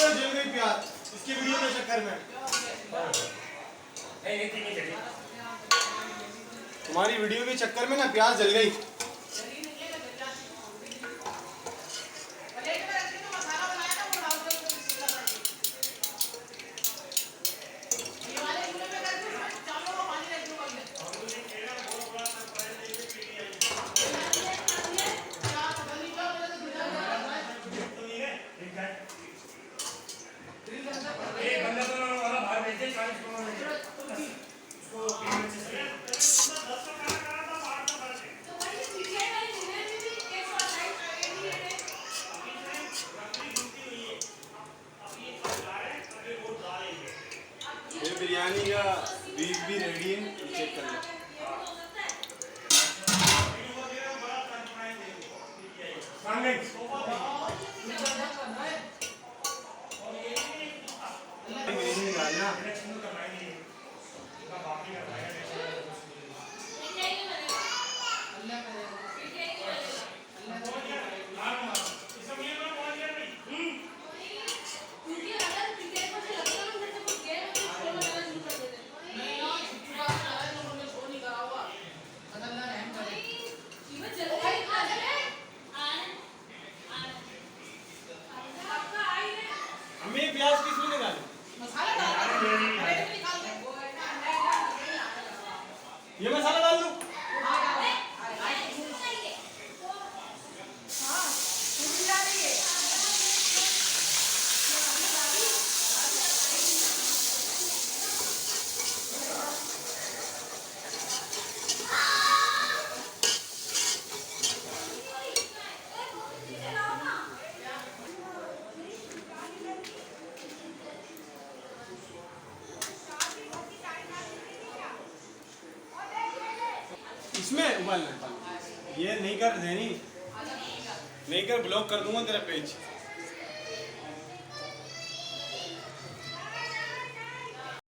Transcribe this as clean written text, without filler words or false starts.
पूरा जल गई प्याज इसकी वीडियो के चक्कर में। तुम्हारी वीडियो के चक्कर में ना प्याज जल गई। बिरयानी का बीफ भी रेडी है, चेक कर लो। प्याज किसमें निकाले? मसाला डाल ये मसाला डाल दूं? इसमें उबालना। ये नहीं कर देनी, नहीं कर ब्लॉक कर दूंगा तेरा पेज।